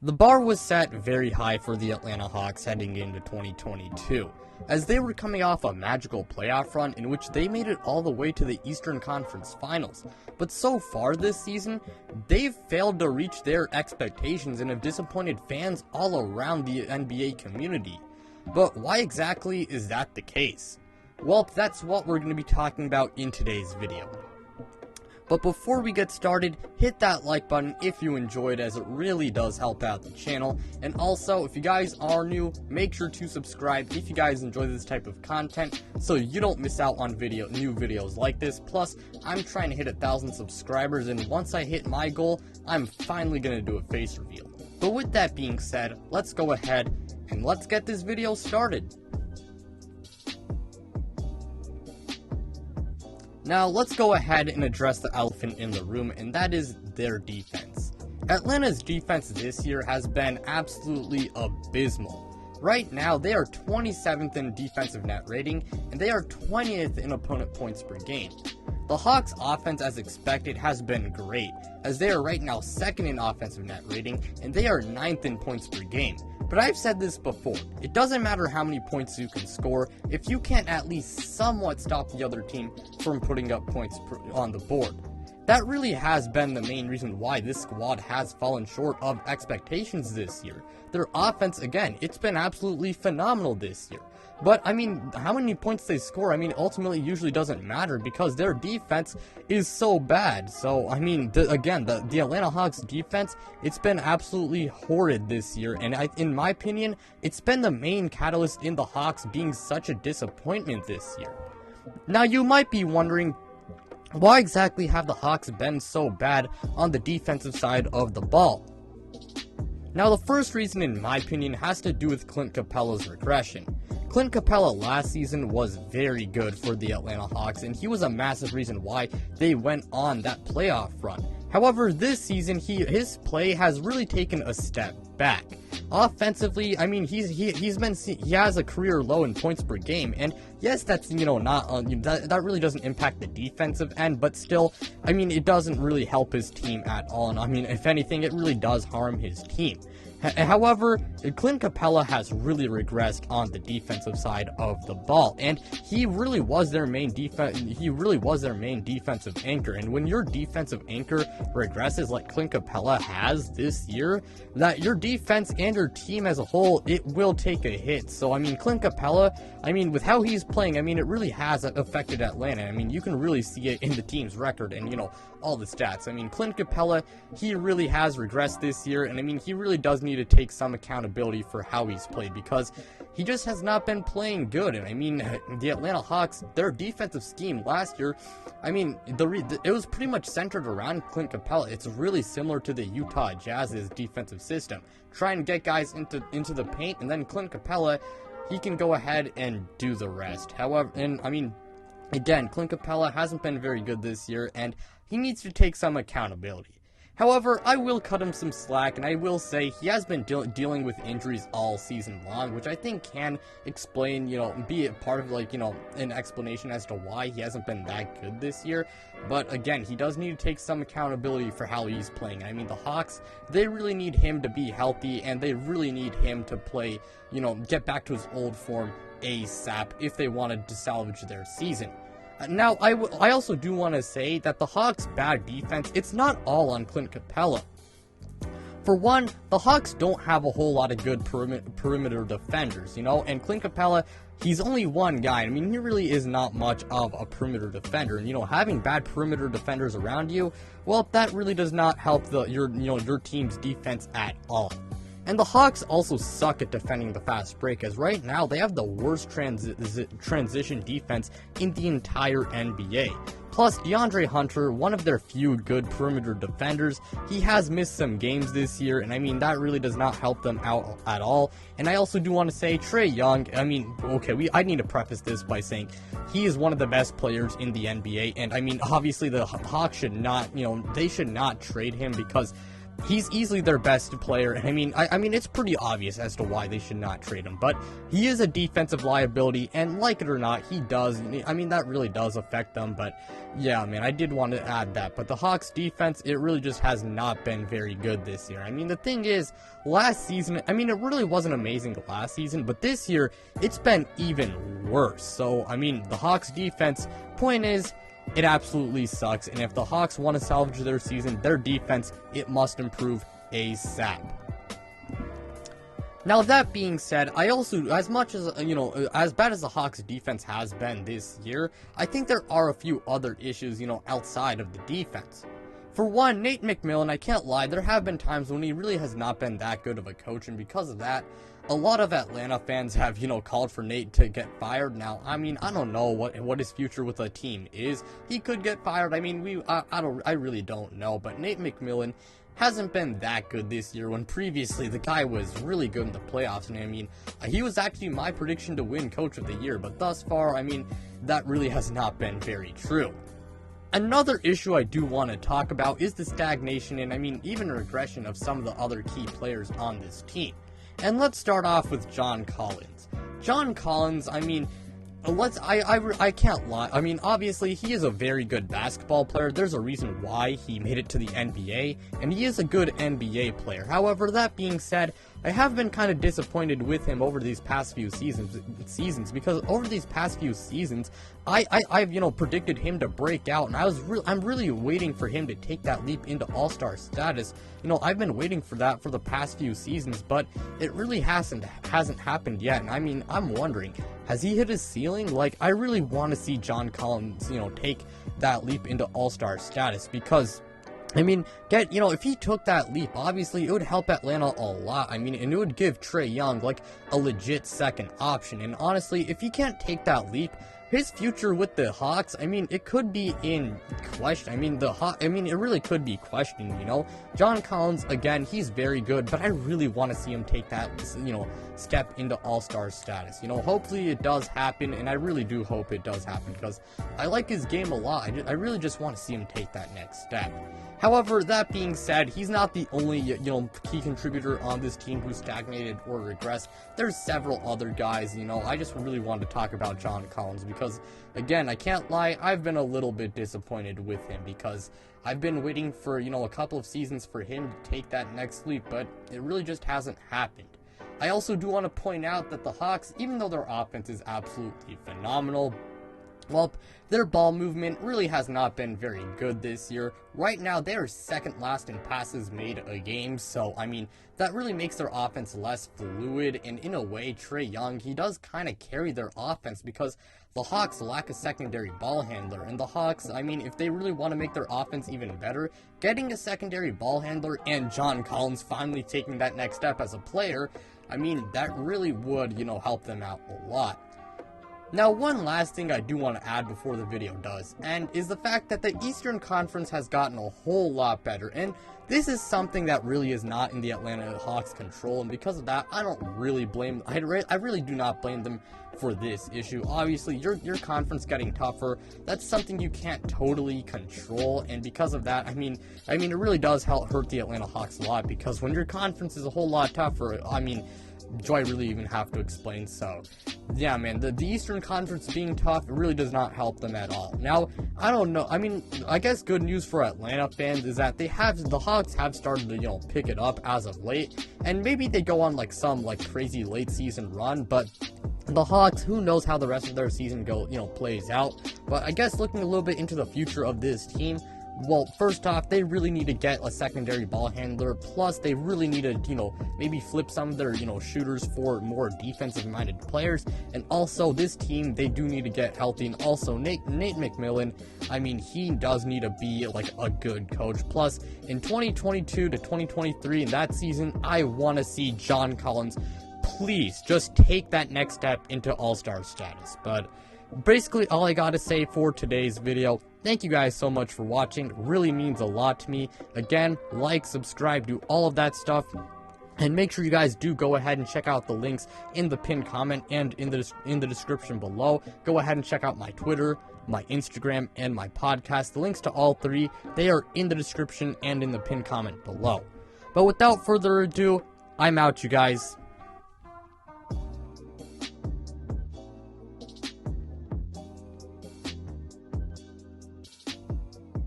The bar was set very high for the Atlanta Hawks heading into 2022, as they were coming off a magical playoff run in which they made it all the way to the Eastern Conference Finals. But so far this season, they've failed to reach their expectations and have disappointed fans all around the NBA community. But why exactly is that the case? Well, that's what we're going to be talking about in today's video. But before we get started, hit that like button if you enjoyed, as it really does help out the channel. And also, if you guys are new, make sure to subscribe if you guys enjoy this type of content, so you don't miss out on new videos like this. Plus, I'm trying to hit 1,000 subscribers, and once I hit my goal, I'm finally going to do a face reveal. But with that being said, let's go ahead and let's get this video started. Now, let's go ahead and address the elephant in the room, and that is their defense. Atlanta's defense this year has been absolutely abysmal. Right now, they are 27th in defensive net rating, and they are 20th in opponent points per game. The Hawks' offense, as expected, has been great, as they are right now 2nd in offensive net rating, and they are 9th in points per game. But I've said this before, it doesn't matter how many points you can score if you can't at least somewhat stop the other team from putting up points on the board. That really has been the main reason why this squad has fallen short of expectations this year. Their offense, again, it's been absolutely phenomenal this year. But, I mean, how many points they score, ultimately usually doesn't matter because their defense is so bad. So, the Atlanta Hawks defense, it's been absolutely horrid this year. And in my opinion, it's been the main catalyst in the Hawks being such a disappointment this year. Now, you might be wondering, why exactly have the Hawks been so bad on the defensive side of the ball? Now, the first reason, in my opinion, has to do with Clint Capella's regression. Clint Capella last season was very good for the Atlanta Hawks, and he was a massive reason why they went on that playoff run. However, this season, his play has really taken a step back. Offensively, he has a career low in points per game, and yes, that's that really doesn't impact the defensive end, but still, it doesn't really help his team at all. And if anything, it really does harm his team. However, Clint Capella has really regressed on the defensive side of the ball, and he really was their main defensive anchor. And when your defensive anchor regresses like Clint Capella has this year, that your defense and your team as a whole, it will take a hit. So Clint Capella, with how he's playing, it really has affected Atlanta. You can really see it in the team's record and all the stats. Clint Capella, he really has regressed this year, and he really does need to take some accountability for how he's played, because he just has not been playing good. And the Atlanta Hawks, their defensive scheme last year, it was pretty much centered around Clint Capella. It's really similar to the Utah Jazz's defensive system, trying to get guys into the paint, and then Clint Capella, he can go ahead and do the rest. However, again, Clint Capella hasn't been very good this year, and he needs to take some accountability. However, I will cut him some slack, and I will say he has been dealing with injuries all season long, which I think can explain, be a part of, an explanation as to why he hasn't been that good this year. But again, he does need to take some accountability for how he's playing. The Hawks, they really need him to be healthy, and they really need him to play, get back to his old form ASAP if they wanted to salvage their season. Now, I also do want to say that the Hawks' bad defense, it's not all on Clint Capella. For one, the Hawks don't have a whole lot of good perimeter defenders, and Clint Capella, he's only one guy. He really is not much of a perimeter defender, and having bad perimeter defenders around you, well, that really does not help your team's defense at all. And the Hawks also suck at defending the fast break, as right now they have the worst transition defense in the entire NBA. Plus, DeAndre Hunter, one of their few good perimeter defenders, he has missed some games this year, and that really does not help them out at all. And I also do want to say, Trae Young, I need to preface this by saying he is one of the best players in the NBA, and obviously the Hawks should not, they should not trade him, because He's easily their best player, and I mean, it's pretty obvious as to why they should not trade him, but he is a defensive liability, and like it or not, he does, I mean, that really does affect them, but yeah, man, I did want to add that, but the Hawks defense, it really just has not been very good this year. I mean, the thing is, last season, I mean, it really wasn't amazing last season, but this year, it's been even worse, so, I mean, the Hawks defense, point is, it absolutely sucks, and if the Hawks want to salvage their season, their defense, it must improve ASAP. Now, that being said, I also, as much as, as bad as the Hawks defense has been this year, I think there are a few other issues, outside of the defense. For one, Nate McMillan, I can't lie, there have been times when he really has not been that good of a coach, and because of that, a lot of Atlanta fans have, called for Nate to get fired. Now, I mean, I don't know what his future with the team is. He could get fired. I mean, I really don't know, but Nate McMillan hasn't been that good this year when previously the guy was really good in the playoffs, and I mean, he was actually my prediction to win Coach of the Year, but thus far, I mean, that really has not been very true. Another issue I do want to talk about is the stagnation and, I mean, even regression of some of the other key players on this team. And let's start off with John Collins. John Collins, I mean, I can't lie. I mean, obviously, he is a very good basketball player. There's a reason why he made it to the NBA, and he is a good NBA player. However, that being said, I have been kind of disappointed with him over these past few seasons because over these past few seasons, I've predicted him to break out, and I'm really waiting for him to take that leap into All-Star status. I've been waiting for that for the past few seasons, but it really hasn't happened yet. And I mean, I'm wondering, has he hit his ceiling? Like, I really want to see John Collins, take that leap into All-Star status because, I mean, if he took that leap, obviously, it would help Atlanta a lot. I mean, and it would give Trae Young, like, a legit second option. And honestly, if he can't take that leap, his future with the Hawks, I mean, it could be in question. I mean, it really could be questioned, John Collins, again, he's very good, but I really want to see him take that, step into All-Star status. Hopefully it does happen, and I really do hope it does happen, because I like his game a lot. I really just want to see him take that next step. However, that being said, he's not the only, key contributor on this team who stagnated or regressed. There's several other guys, I just really wanted to talk about John Collins because, again, I can't lie, I've been a little bit disappointed with him because I've been waiting for, a couple of seasons for him to take that next leap, but it really just hasn't happened. I also do want to point out that the Hawks, even though their offense is absolutely phenomenal, well, their ball movement really has not been very good this year. Right now, they are second last in passes made a game, so, I mean, that really makes their offense less fluid, and in a way, Trae Young, he does kind of carry their offense because the Hawks lack a secondary ball handler, and the Hawks, I mean, if they really want to make their offense even better, getting a secondary ball handler and John Collins finally taking that next step as a player, I mean, that really would, help them out a lot. Now, one last thing I do want to add before the video does, and is the fact that the Eastern Conference has gotten a whole lot better, and this is something that really is not in the Atlanta Hawks' control, and because of that, I don't really blame, I really do not blame them for this issue. Obviously, your conference getting tougher, that's something you can't totally control, and because of that, I mean, it really does hurt the Atlanta Hawks a lot, because when your conference is a whole lot tougher, I mean, do I really even have to explain? So, yeah, man, the Eastern Conference being tough, it really does not help them at all. Now, I don't know, I mean, I guess good news for Atlanta fans is that the Hawks have started to, pick it up as of late, and maybe they go on, like, some, like, crazy late season run, but the Hawks, who knows how the rest of their season plays out, but I guess looking a little bit into the future of this team, well, first off, they really need to get a secondary ball handler, plus they really need to, maybe flip some of their, shooters for more defensive-minded players, and also, this team, they do need to get healthy, and also, Nate McMillan, I mean, he does need to be, like, a good coach, plus, in 2022 to 2023, in that season, I want to see John Collins, please, just take that next step into All-Star status, but basically all I gotta say for today's video. Thank you guys so much for watching. It really means a lot to me. Again, like, subscribe, do all of that stuff. And make sure you guys do go ahead and check out the links in the pinned comment and in the description below. Go ahead and check out my Twitter, my Instagram, and my podcast. The links to all three, they are in the description and in the pinned comment below. But without further ado, I'm out, you guys.